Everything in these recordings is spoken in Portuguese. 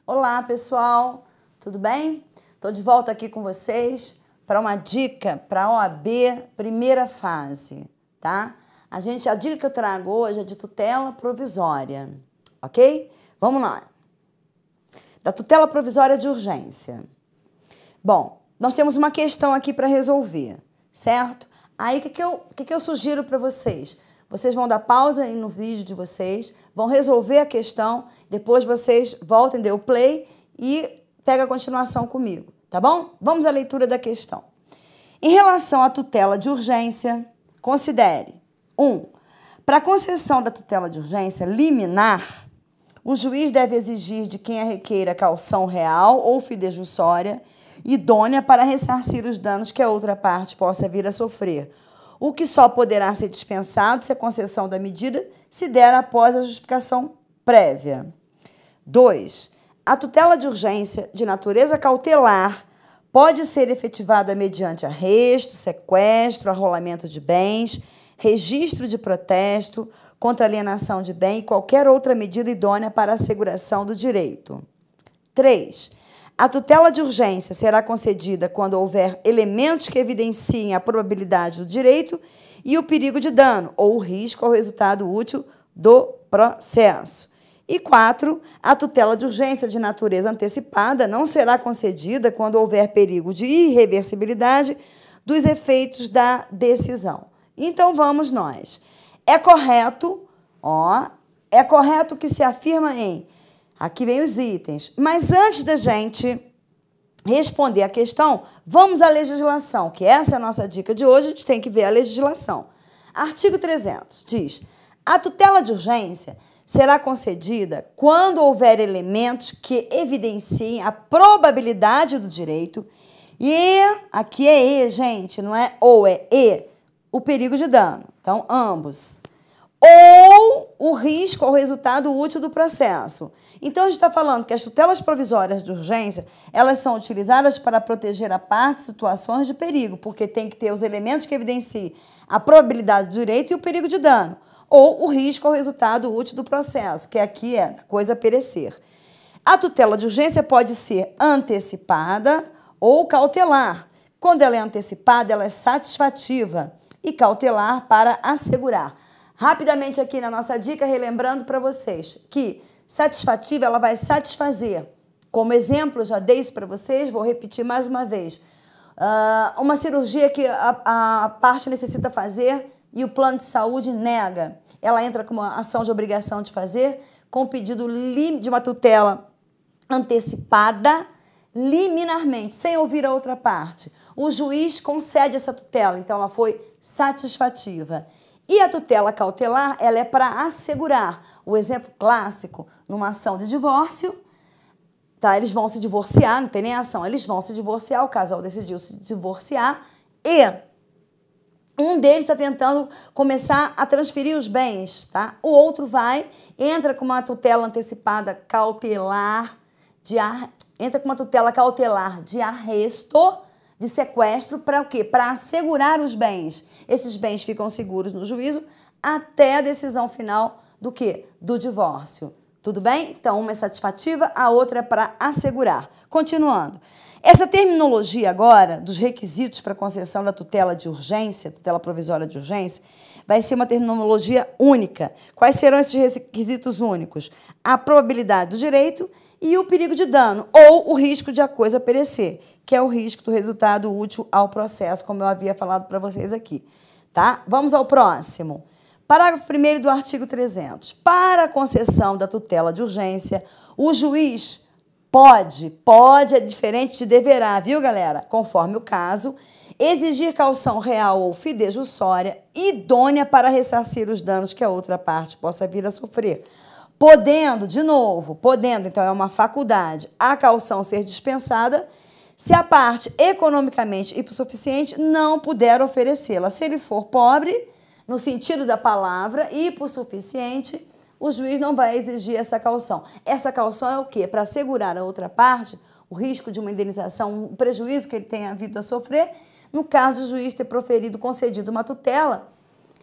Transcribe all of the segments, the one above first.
Olá, pessoal, tudo bem? Estou de volta aqui com vocês para uma dica para a OAB primeira fase, tá? A dica que eu trago hoje é de tutela provisória, ok? Vamos lá. Da tutela provisória de urgência. Bom, nós temos uma questão aqui para resolver, certo? Aí, o que eu sugiro para vocês? Vocês vão dar pausa aí no vídeo de vocês, vão resolver a questão, depois vocês voltem, dê o play e pega a continuação comigo, tá bom? Vamos à leitura da questão. Em relação à tutela de urgência, considere 1. Para a concessão da tutela de urgência liminar, o juiz deve exigir de quem a requeira caução real ou fidejussória idônea para ressarcir os danos que a outra parte possa vir a sofrer, o que só poderá ser dispensado se a concessão da medida se der após a justificação prévia. 2. A tutela de urgência de natureza cautelar pode ser efetivada mediante arresto, sequestro, arrolamento de bens, registro de protesto, contra alienação de bem e qualquer outra medida idônea para a asseguração do direito. 3. A tutela de urgência será concedida quando houver elementos que evidenciem a probabilidade do direito e o perigo de dano ou o risco ao resultado útil do processo. E 4. A tutela de urgência de natureza antecipada não será concedida quando houver perigo de irreversibilidade dos efeitos da decisão. Então, vamos nós. É correto que se afirma em... Aqui vem os itens. Mas antes da gente responder a questão, vamos à legislação, que essa é a nossa dica de hoje, a gente tem que ver a legislação. Artigo 300 diz: a tutela de urgência será concedida quando houver elementos que evidenciem a probabilidade do direito e, aqui é E, gente, não é ou, é E, o perigo de dano. Então, ambos. Ou o risco ou resultado útil do processo. Então, a gente está falando que as tutelas provisórias de urgência, elas são utilizadas para proteger a parte de situações de perigo, porque tem que ter os elementos que evidenciem a probabilidade do direito e o perigo de dano, ou o risco ou resultado útil do processo, que aqui é coisa a perecer. A tutela de urgência pode ser antecipada ou cautelar. Quando ela é antecipada, ela é satisfativa e cautelar para assegurar. Rapidamente aqui na nossa dica, relembrando para vocês que satisfativa, ela vai satisfazer. Como exemplo, já dei isso para vocês, vou repetir mais uma vez. Uma cirurgia que a parte necessita fazer e o plano de saúde nega. Ela entra com uma ação de obrigação de fazer, com pedido de uma tutela antecipada, liminarmente, sem ouvir a outra parte. O juiz concede essa tutela, então ela foi satisfativa. E a tutela cautelar, ela é para assegurar. O exemplo clássico, numa ação de divórcio, tá? Eles vão se divorciar, não tem nem ação, eles vão se divorciar, o casal decidiu se divorciar e um deles está tentando começar a transferir os bens, tá? O outro entra com uma tutela antecipada cautelar, entra com uma tutela cautelar de arresto, de sequestro, para o quê? Para assegurar os bens. Esses bens ficam seguros no juízo até a decisão final do quê? Do divórcio. Tudo bem? Então, uma é satisfativa, a outra é para assegurar. Continuando. Essa terminologia agora, dos requisitos para concessão da tutela de urgência, tutela provisória de urgência, vai ser uma terminologia única. Quais serão esses requisitos únicos? A probabilidade do direito e o perigo de dano, ou o risco de a coisa perecer, que é o risco do resultado útil ao processo, como eu havia falado para vocês aqui. Tá? Vamos ao próximo. Parágrafo 1º do artigo 300. Para a concessão da tutela de urgência, o juiz pode é diferente de deverá, viu, galera? Conforme o caso, exigir caução real ou fidejussória idônea para ressarcir os danos que a outra parte possa vir a sofrer. Podendo, então é uma faculdade, a caução ser dispensada se a parte economicamente hipossuficiente não puder oferecê-la. Se ele for pobre, no sentido da palavra, hipossuficiente, o juiz não vai exigir essa caução. Essa caução é o quê? Para assegurar a outra parte o risco de uma indenização, o prejuízo que ele tenha vindo a sofrer, no caso do juiz ter concedido uma tutela,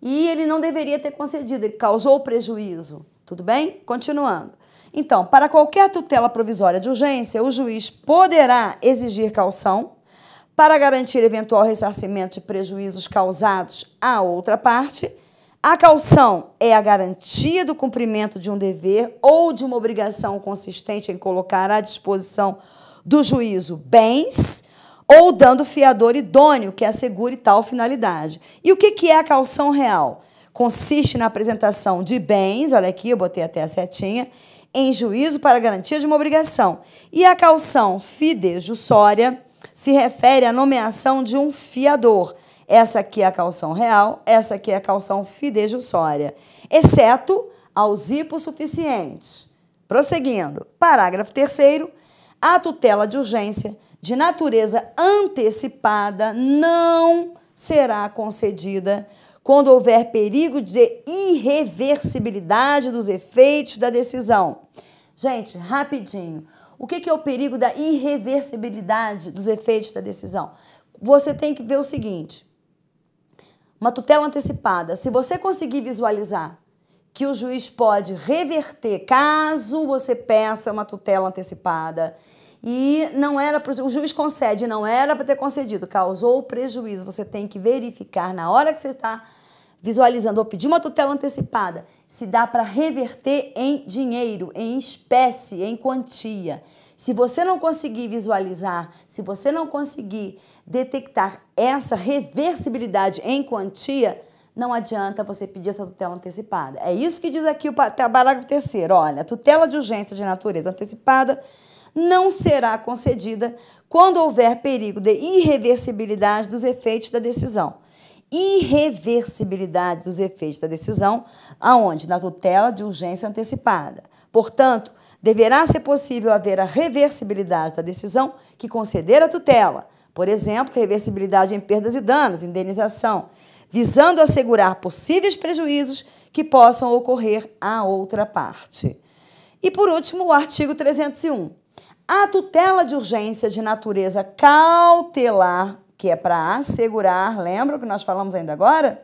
e ele não deveria ter concedido, ele causou prejuízo. Tudo bem? Continuando. Então, para qualquer tutela provisória de urgência, o juiz poderá exigir caução para garantir eventual ressarcimento de prejuízos causados à outra parte. A caução é a garantia do cumprimento de um dever ou de uma obrigação consistente em colocar à disposição do juízo bens ou dando fiador idôneo que assegure tal finalidade. E o que é a caução real? Consiste na apresentação de bens, olha aqui, eu botei até a setinha, em juízo para garantia de uma obrigação. E a caução fidejussória se refere à nomeação de um fiador. Essa aqui é a caução real, essa aqui é a caução fidejussória, exceto aos hipossuficientes. Prosseguindo, parágrafo 3º, a tutela de urgência de natureza antecipada não será concedida quando houver perigo de irreversibilidade dos efeitos da decisão. Gente, rapidinho, o que é o perigo da irreversibilidade dos efeitos da decisão? Você tem que ver o seguinte, uma tutela antecipada, se você conseguir visualizar que o juiz pode reverter, caso você peça uma tutela antecipada, e não era o juiz concede, não era para ter concedido, causou prejuízo. Você tem que verificar na hora que você está visualizando ou pedir uma tutela antecipada, se dá para reverter em dinheiro, em espécie, em quantia. Se você não conseguir visualizar, se você não conseguir detectar essa reversibilidade em quantia, não adianta você pedir essa tutela antecipada. É isso que diz aqui o parágrafo 3º. Olha, a tutela de urgência de natureza antecipada não será concedida quando houver perigo de irreversibilidade dos efeitos da decisão. Irreversibilidade dos efeitos da decisão, aonde? Na tutela de urgência antecipada. Portanto, deverá ser possível haver a reversibilidade da decisão que conceder a tutela. Por exemplo, reversibilidade em perdas e danos, indenização, visando assegurar possíveis prejuízos que possam ocorrer à outra parte. E, por último, o artigo 301. A tutela de urgência de natureza cautelar, que é para assegurar, lembra o que nós falamos ainda agora?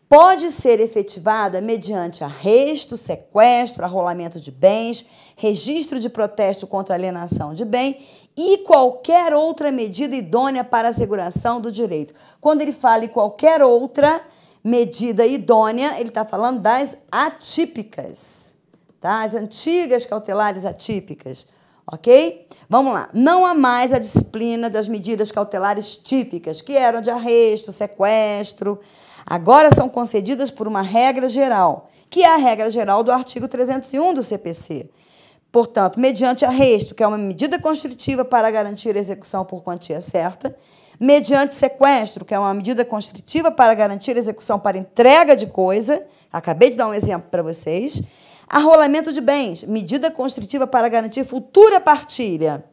Pode ser efetivada mediante arresto, sequestro, arrolamento de bens, registro de protesto contra alienação de bem e qualquer outra medida idônea para a asseguração do direito. Quando ele fala em qualquer outra medida idônea, ele está falando das atípicas, tá? As antigas cautelares atípicas. Ok? Vamos lá. Não há mais a disciplina das medidas cautelares típicas, que eram de arresto, sequestro. Agora são concedidas por uma regra geral, que é a regra geral do artigo 301 do CPC. Portanto, mediante arresto, que é uma medida constritiva para garantir a execução por quantia certa, mediante sequestro, que é uma medida constritiva para garantir a execução para entrega de coisa, acabei de dar um exemplo para vocês, arrolamento de bens, medida constritiva para garantir futura partilha.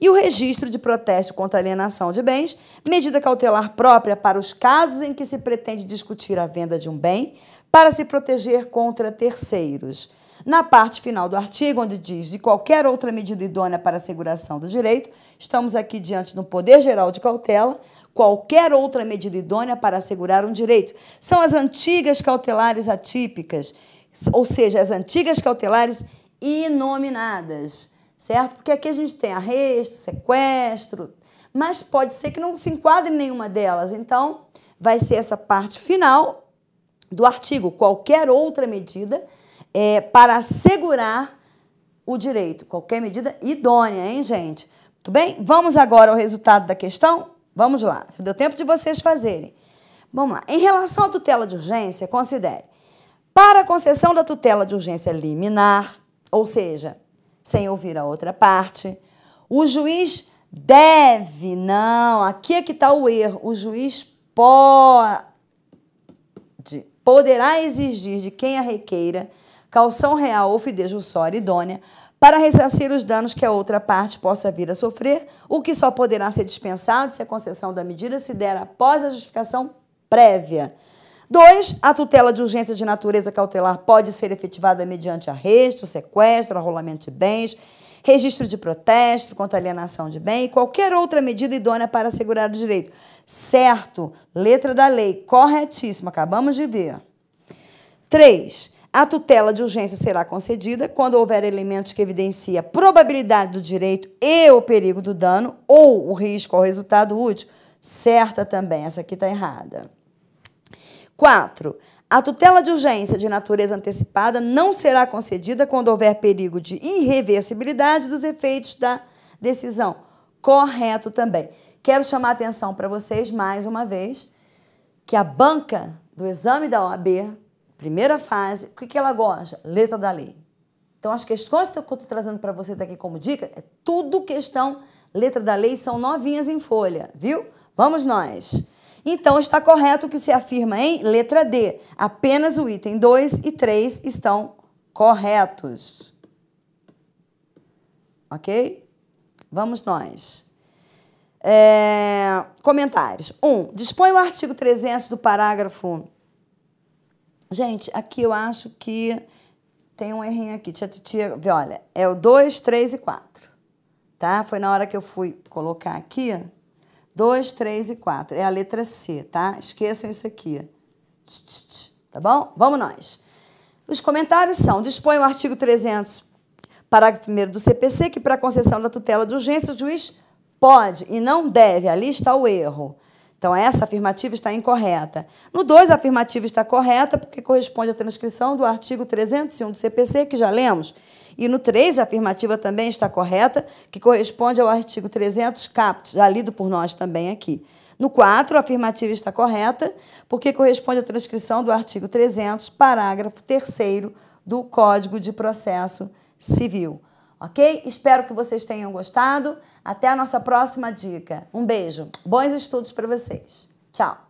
E o registro de protesto contra alienação de bens, medida cautelar própria para os casos em que se pretende discutir a venda de um bem para se proteger contra terceiros. Na parte final do artigo, onde diz de qualquer outra medida idônea para a asseguração do direito, estamos aqui diante do poder geral de cautela, qualquer outra medida idônea para assegurar um direito. São as antigas cautelares atípicas, ou seja, as antigas cautelares inominadas, certo? Porque aqui a gente tem arresto, sequestro, mas pode ser que não se enquadre em nenhuma delas. Então, vai ser essa parte final do artigo, qualquer outra medida para assegurar o direito, qualquer medida idônea, hein, gente? Tudo bem? Vamos agora ao resultado da questão? Vamos lá, deu tempo de vocês fazerem. Vamos lá. Em relação à tutela de urgência, considere. Para a concessão da tutela de urgência liminar, ou seja, sem ouvir a outra parte, o juiz deve, não, aqui é que está o erro, o juiz poderá exigir de quem a requeira caução real ou fidejussória idônea para ressarcir os danos que a outra parte possa vir a sofrer, o que só poderá ser dispensado se a concessão da medida se der após a justificação prévia. 2. A tutela de urgência de natureza cautelar pode ser efetivada mediante arresto, sequestro, arrolamento de bens, registro de protesto contra alienação de bem e qualquer outra medida idônea para assegurar o direito. Certo, letra da lei, corretíssimo, acabamos de ver. 3. A tutela de urgência será concedida quando houver elementos que evidenciem a probabilidade do direito e o perigo do dano ou o risco ao resultado útil. Certa também, essa aqui está errada. 4. A tutela de urgência de natureza antecipada não será concedida quando houver perigo de irreversibilidade dos efeitos da decisão. Correto também. Quero chamar a atenção para vocês, mais uma vez, que a banca do exame da OAB, primeira fase, o que ela gosta? Letra da lei. Então, as questões que eu estou trazendo para vocês aqui como dica, é tudo questão letra da lei, são novinhas em folha, viu? Vamos nós. Então, está correto o que se afirma em letra D. Apenas o item 2 e 3 estão corretos. Ok? Vamos nós. Comentários. 1. Dispõe o artigo 300 do parágrafo... Gente, aqui eu acho que tem um errinho aqui. Olha, é o 2, 3 e 4. Tá? Foi na hora que eu fui colocar aqui. 2, 3 e 4. É a letra C, tá? Esqueçam isso aqui. Tá bom? Vamos nós. Os comentários são: dispõe o artigo 300, parágrafo 1º do CPC, que para a concessão da tutela de urgência, o juiz pode e não deve. Ali está o erro. Então, essa afirmativa está incorreta. No 2, a afirmativa está correta, porque corresponde à transcrição do artigo 301 do CPC, que já lemos. E no 3, a afirmativa também está correta, que corresponde ao artigo 300 caput, já lido por nós também aqui. No 4, a afirmativa está correta, porque corresponde à transcrição do artigo 300, parágrafo 3º do Código de Processo Civil. Ok? Espero que vocês tenham gostado. Até a nossa próxima dica. Um beijo. Bons estudos para vocês. Tchau.